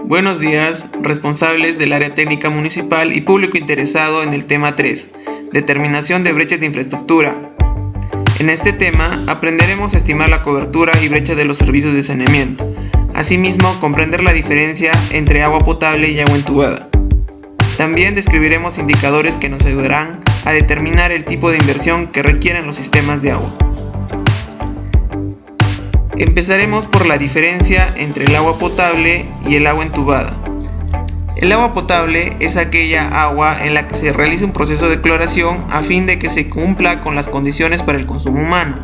Buenos días, responsables del área técnica municipal y público interesado en el tema 3, determinación de brechas de infraestructura. En este tema aprenderemos a estimar la cobertura y brecha de los servicios de saneamiento, asimismo comprender la diferencia entre agua potable y agua entubada. También describiremos indicadores que nos ayudarán a determinar el tipo de inversión que requieren los sistemas de agua. Empezaremos por la diferencia entre el agua potable y el agua entubada. El agua potable es aquella agua en la que se realiza un proceso de cloración a fin de que se cumpla con las condiciones para el consumo humano.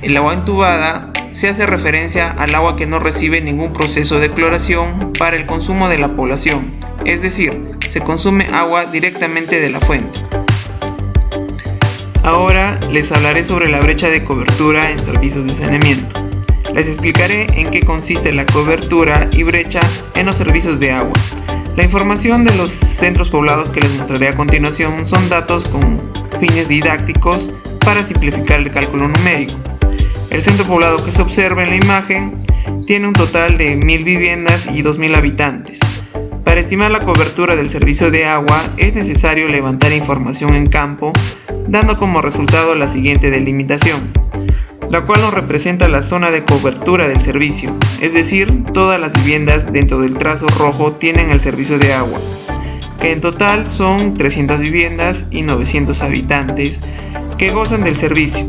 El agua entubada se hace referencia al agua que no recibe ningún proceso de cloración para el consumo de la población, es decir, se consume agua directamente de la fuente. Ahora les hablaré sobre la brecha de cobertura en servicios de saneamiento. Les explicaré en qué consiste la cobertura y brecha en los servicios de agua. La información de los centros poblados que les mostraré a continuación son datos con fines didácticos para simplificar el cálculo numérico. El centro poblado que se observa en la imagen tiene un total de 1000 viviendas y 2000 habitantes. Para estimar la cobertura del servicio de agua es necesario levantar información en campo, dando como resultado la siguiente delimitación, la cual nos representa la zona de cobertura del servicio, es decir, todas las viviendas dentro del trazo rojo tienen el servicio de agua, que en total son 300 viviendas y 900 habitantes que gozan del servicio.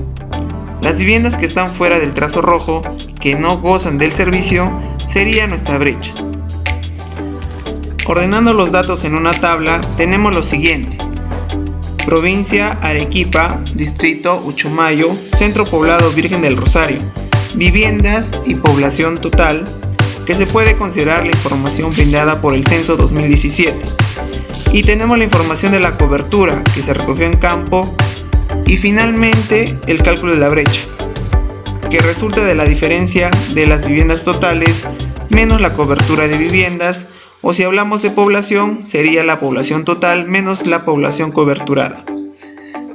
Las viviendas que están fuera del trazo rojo, que no gozan del servicio, sería nuestra brecha. Ordenando los datos en una tabla, tenemos lo siguiente: provincia Arequipa, distrito Uchumayo, centro poblado Virgen del Rosario, viviendas y población total, que se puede considerar la información brindada por el censo 2017. Y tenemos la información de la cobertura que se recogió en campo y finalmente el cálculo de la brecha, que resulta de la diferencia de las viviendas totales menos la cobertura de viviendas, o si hablamos de población, sería la población total menos la población coberturada.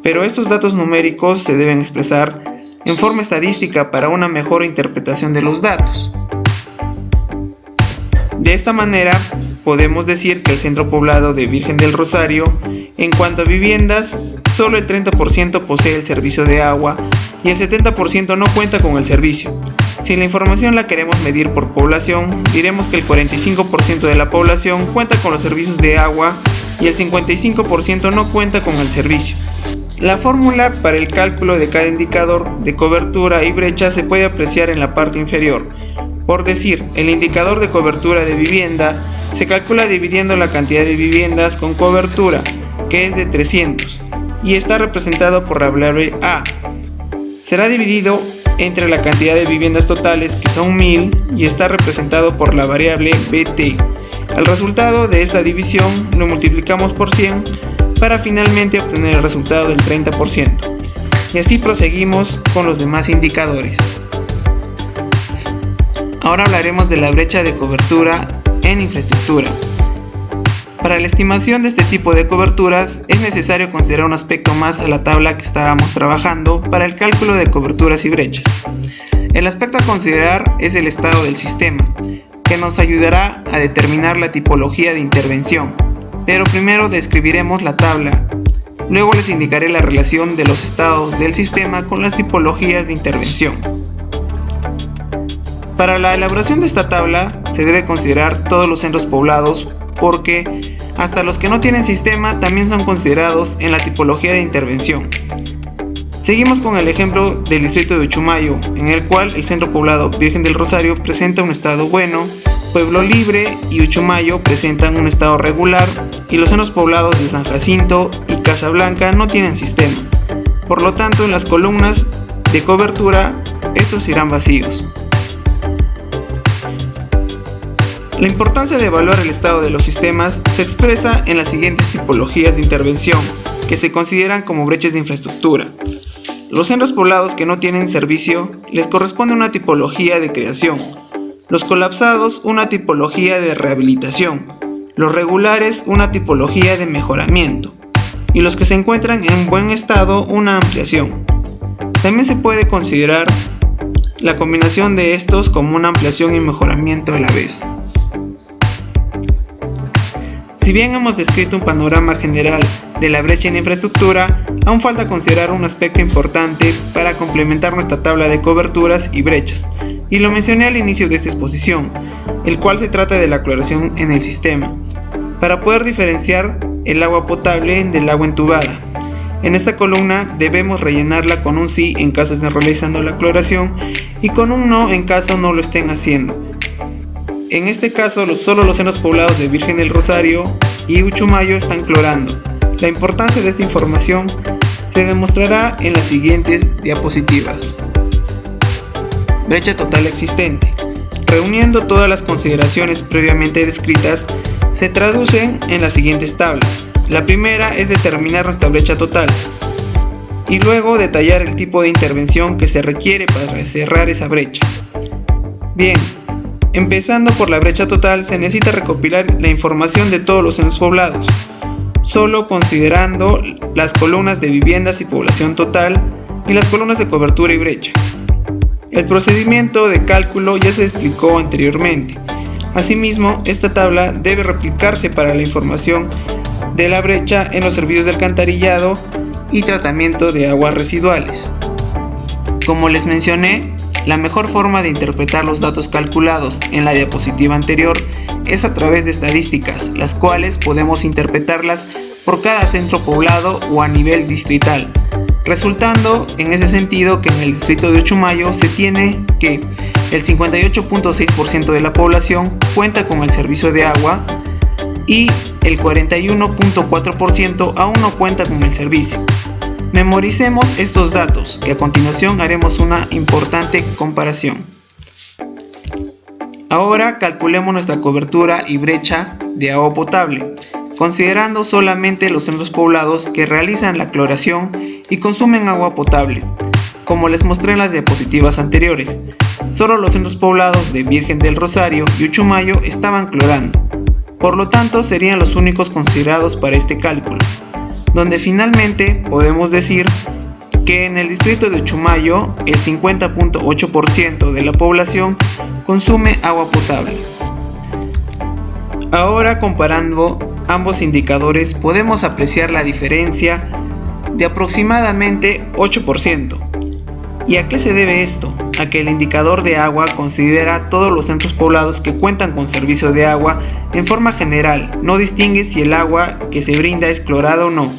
Pero estos datos numéricos se deben expresar en forma estadística para una mejor interpretación de los datos. De esta manera, podemos decir que el centro poblado de Virgen del Rosario, en cuanto a viviendas, solo el 30% posee el servicio de agua y el 70% no cuenta con el servicio. Si la información la queremos medir por población, diremos que el 45% de la población cuenta con los servicios de agua y el 55% no cuenta con el servicio. La fórmula para el cálculo de cada indicador de cobertura y brecha se puede apreciar en la parte inferior. Por decir, el indicador de cobertura de vivienda se calcula dividiendo la cantidad de viviendas con cobertura, que es de 300, y está representado por la variable A. Será dividido entre la cantidad de viviendas totales, que son 1000, y está representado por la variable BT. El resultado de esta división lo multiplicamos por 100 para finalmente obtener el resultado del 30%. Y así proseguimos con los demás indicadores. Ahora hablaremos de la brecha de cobertura en infraestructura. Para la estimación de este tipo de coberturas es necesario considerar un aspecto más a la tabla que estábamos trabajando para el cálculo de coberturas y brechas. El aspecto a considerar es el estado del sistema, que nos ayudará a determinar la tipología de intervención. Pero primero describiremos la tabla, luego les indicaré la relación de los estados del sistema con las tipologías de intervención. Para la elaboración de esta tabla se debe considerar todos los centros poblados, porque hasta los que no tienen sistema también son considerados en la tipología de intervención. Seguimos con el ejemplo del distrito de Uchumayo, en el cual el centro poblado Virgen del Rosario presenta un estado bueno, Pueblo Libre y Uchumayo presentan un estado regular, y los centros poblados de San Jacinto y Casablanca no tienen sistema. Por lo tanto, en las columnas de cobertura, estos irán vacíos. La importancia de evaluar el estado de los sistemas se expresa en las siguientes tipologías de intervención, que se consideran como brechas de infraestructura. Los centros poblados que no tienen servicio les corresponde una tipología de creación, los colapsados una tipología de rehabilitación, los regulares una tipología de mejoramiento y los que se encuentran en buen estado una ampliación. También se puede considerar la combinación de estos como una ampliación y mejoramiento a la vez. Si bien hemos descrito un panorama general de la brecha en infraestructura, aún falta considerar un aspecto importante para complementar nuestra tabla de coberturas y brechas, y lo mencioné al inicio de esta exposición, el cual se trata de la cloración en el sistema, para poder diferenciar el agua potable del agua entubada. En esta columna debemos rellenarla con un sí en caso estén realizando la cloración y con un no en caso no lo estén haciendo. En este caso, solo los centros poblados de Virgen del Rosario y Uchumayo están clorando. La importancia de esta información se demostrará en las siguientes diapositivas. Brecha total existente. Reuniendo todas las consideraciones previamente descritas, se traducen en las siguientes tablas. La primera es determinar nuestra brecha total y luego detallar el tipo de intervención que se requiere para cerrar esa brecha. Bien, empezando por la brecha total, se necesita recopilar la información de todos los centros poblados, solo considerando las columnas de viviendas y población total y las columnas de cobertura y brecha. El procedimiento de cálculo ya se explicó anteriormente. Asimismo, esta tabla debe replicarse para la información de la brecha en los servicios de alcantarillado y tratamiento de aguas residuales. Como les mencioné, la mejor forma de interpretar los datos calculados en la diapositiva anterior es a través de estadísticas, las cuales podemos interpretarlas por cada centro poblado o a nivel distrital, resultando en ese sentido que en el distrito de Uchumayo se tiene que el 58.6% de la población cuenta con el servicio de agua y el 41.4% aún no cuenta con el servicio. Memoricemos estos datos, que a continuación haremos una importante comparación. Ahora calculemos nuestra cobertura y brecha de agua potable, considerando solamente los centros poblados que realizan la cloración y consumen agua potable. Como les mostré en las diapositivas anteriores, solo los centros poblados de Virgen del Rosario y Uchumayo estaban clorando. Por lo tanto, serían los únicos considerados para este cálculo, donde finalmente podemos decir que en el distrito de Uchumayo el 50.8% de la población consume agua potable. Ahora, comparando ambos indicadores, podemos apreciar la diferencia de aproximadamente 8%. ¿Y a qué se debe esto? A que el indicador de agua considera todos los centros poblados que cuentan con servicio de agua en forma general, no distingue si el agua que se brinda es clorada o no,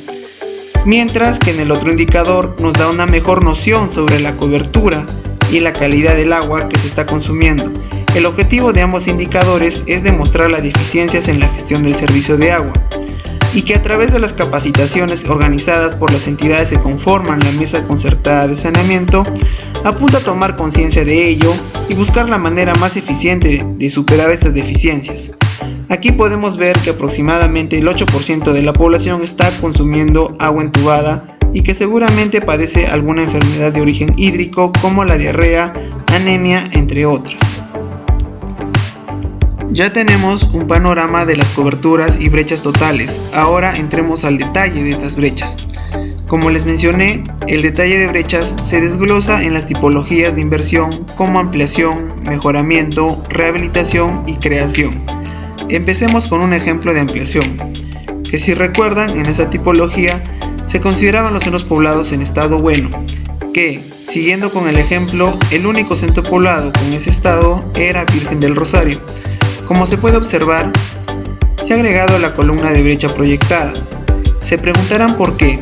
mientras que en el otro indicador nos da una mejor noción sobre la cobertura y la calidad del agua que se está consumiendo. El objetivo de ambos indicadores es demostrar las deficiencias en la gestión del servicio de agua, y que a través de las capacitaciones organizadas por las entidades que conforman la Mesa Concertada de Saneamiento, apunta a tomar conciencia de ello y buscar la manera más eficiente de superar estas deficiencias. Aquí podemos ver que aproximadamente el 8% de la población está consumiendo agua entubada y que seguramente padece alguna enfermedad de origen hídrico como la diarrea, anemia, entre otras. Ya tenemos un panorama de las coberturas y brechas totales. Ahora entremos al detalle de estas brechas. Como les mencioné, el detalle de brechas se desglosa en las tipologías de inversión como ampliación, mejoramiento, rehabilitación y creación. Empecemos con un ejemplo de ampliación, que si recuerdan, en esa tipología se consideraban los centros poblados en estado bueno, que, siguiendo con el ejemplo, el único centro poblado con ese estado era Virgen del Rosario. Como se puede observar, se ha agregado la columna de brecha proyectada. Se preguntarán por qué.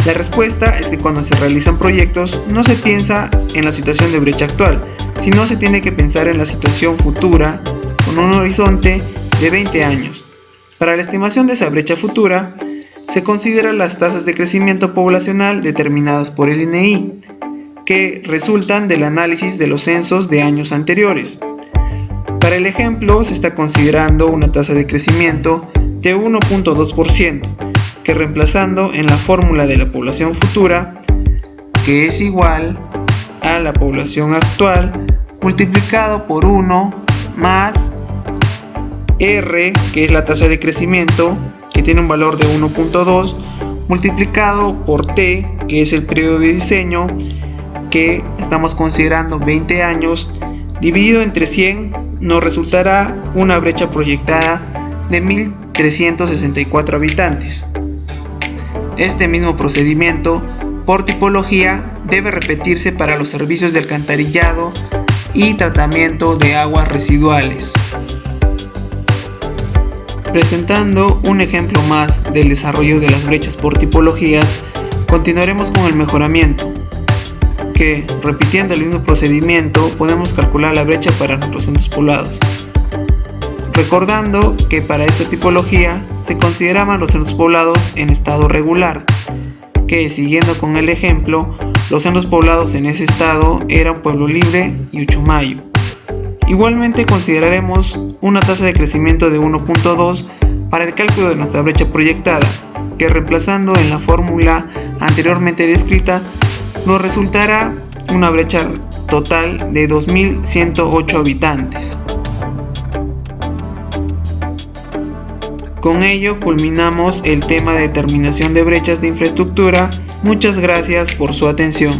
La respuesta es que cuando se realizan proyectos no se piensa en la situación de brecha actual, sino se tiene que pensar en la situación futura con un horizonte de 20 años. Para la estimación de esa brecha futura, se consideran las tasas de crecimiento poblacional determinadas por el INEI, que resultan del análisis de los censos de años anteriores. Para el ejemplo, se está considerando una tasa de crecimiento de 1.2%, que reemplazando en la fórmula de la población futura, que es igual a la población actual, multiplicado por 1 más R, que es la tasa de crecimiento, que tiene un valor de 1.2, multiplicado por T, que es el periodo de diseño, que estamos considerando 20 años, dividido entre 100, nos resultará una brecha proyectada de 364 habitantes. Este mismo procedimiento, por tipología, debe repetirse para los servicios de alcantarillado y tratamiento de aguas residuales. Presentando un ejemplo más del desarrollo de las brechas por tipologías, continuaremos con el mejoramiento, que, repitiendo el mismo procedimiento, podemos calcular la brecha para nuestros centros poblados. Recordando que para esta tipología se consideraban los centros poblados en estado regular, que, siguiendo con el ejemplo, los centros poblados en ese estado eran Pueblo Libre y Uchumayo. Igualmente consideraremos una tasa de crecimiento de 1.2 para el cálculo de nuestra brecha proyectada, que, reemplazando en la fórmula anteriormente descrita, nos resultará una brecha total de 2.108 habitantes. Con ello culminamos el tema de determinación de brechas de infraestructura. Muchas gracias por su atención.